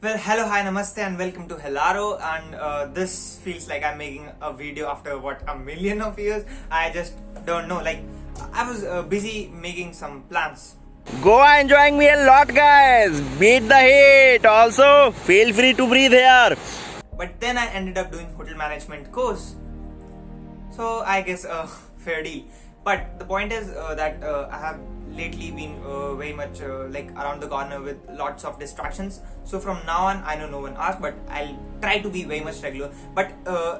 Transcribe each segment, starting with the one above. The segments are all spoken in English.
Well, hello, hi, namaste, and welcome to Helaro. And this feels like I'm making a video after what, a million of years. I just don't know. Like, I was busy making some plans. Goa enjoying me a lot, guys. Beat the heat. Also, feel free to breathe here. But then I ended up doing hotel management course. So I guess fair deal. But the point is that I have lately been very much like around the corner with lots of distractions. So from now on, I know no one asked, but I'll try to be very much regular. But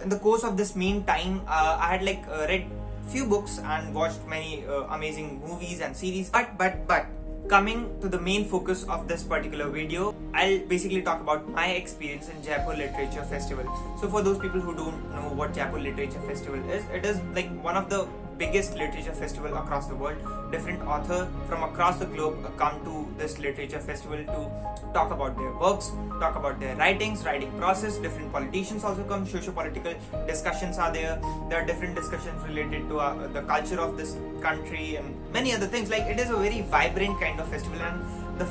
in the course of this meantime, I had like read few books and watched many amazing movies and series. But coming to the main focus of this particular video, I'll basically talk about my experience in Jaipur Literature Festival. So for those people who don't know what Jaipur Literature Festival is, it is like one of the biggest literature festival across the world. Different authors from across the globe come to this literature festival to talk about their works, talk about their writing process. Different politicians also come, socio-political discussions are there. There are different discussions related to the culture of this country and many other things. Like, it is a very vibrant kind of festival, and the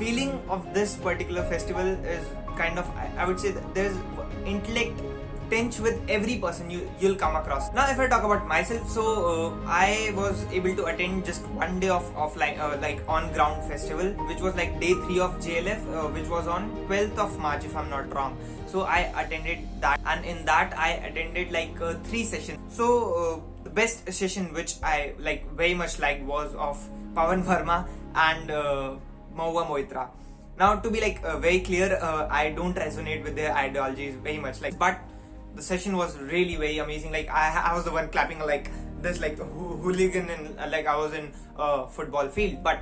feeling of this particular festival is kind of, I would say that there's intellect tinge with every person you'll come across. Now, if I talk about myself, so I was able to attend just one day of offline like on ground festival, which was like day 3 of JLF, which was on 12th of March if I'm not wrong. So I attended that, and in that I attended like 3 sessions. So the best session which I like very much liked was of Pawan Verma and Maua Moitra. Now, to be like very clear, I don't resonate with their ideologies very much, like, but the session was really very amazing. Like, I was the one clapping like this, like hooligan, and like I was in a football field. But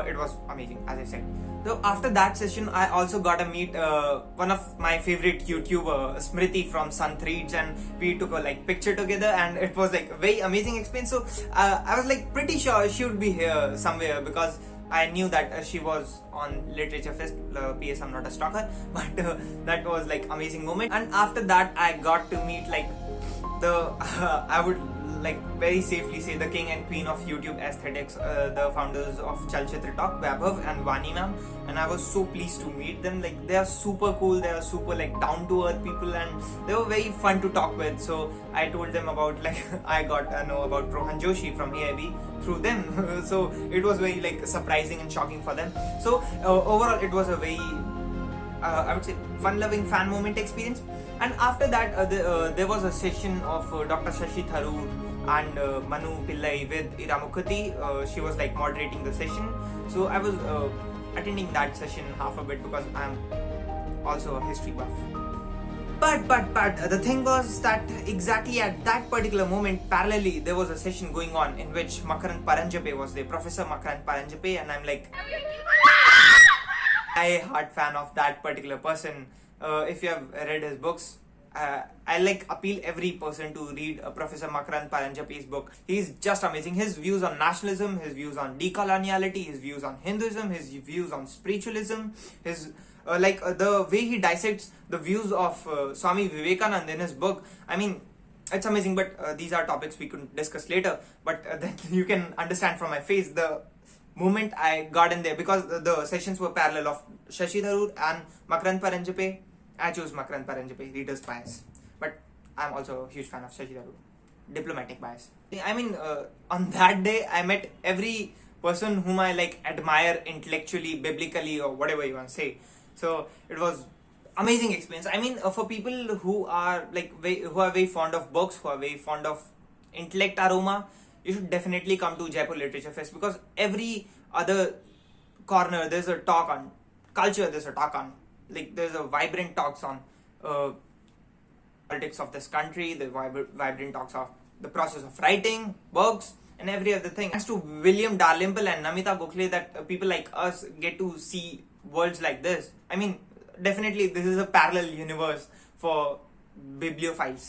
it was amazing, as I said. So after that session, I also got to meet one of my favorite YouTuber, Smriti from Sant Reads, and we took a like picture together, and it was like a very amazing experience. So I was like pretty sure she would be here somewhere, because I knew that she was on Literature Fest. PS, I'm not a stalker, but that was like amazing moment. And after that, I got to meet like the I would like very safely say the king and queen of YouTube aesthetics, the founders of Chalchitra Talk, Vaibhav and Vani ma'am. And I was so pleased to meet them. Like, they are super cool, they are super like down to earth people, and they were very fun to talk with. So I told them about like I got to know about Rohan Joshi from AIB through them. So it was very like surprising and shocking for them. So overall, it was a very I would say fun-loving fan moment experience. And after that, there was a session of Dr. Shashi Tharoor and Manu Pillai with Iramukhati. She was like moderating the session. So I was attending that session half a bit, because I'm also a history buff. But the thing was that exactly at that particular moment, parallelly, there was a session going on in which Makarand Paranjape was there, Professor Makarand Paranjape, and I'm like I hard fan of that particular person. If you have read his books, I like appeal every person to read Professor Makarand Paranjape's book. He's just amazing. His views on nationalism, his views on decoloniality, his views on Hinduism, his views on spiritualism, his the way he dissects the views of Swami Vivekananda in his book. I mean, it's amazing. But these are topics we could discuss later. But then you can understand from my face the moment I got in there, because the sessions were parallel of Shashi Tharoor and Makarand Paranjape. I chose Makarand Paranjape, reader's bias. But I'm also a huge fan of Shashi Tharoor. Diplomatic bias. I mean, on that day, I met every person whom I like admire intellectually, biblically, or whatever you want to say. So it was amazing experience. I mean, for people who are like who are very fond of books, who are very fond of intellect aroma, you should definitely come to Jaipur Literature Fest, because every other corner there's a talk on culture, there's a talk on like there's a vibrant talks on politics of this country, the vibrant talks of the process of writing, books, and every other thing. Thanks to William Dalrymple and Namita Gokhale that people like us get to see worlds like this. I mean, definitely this is a parallel universe for bibliophiles.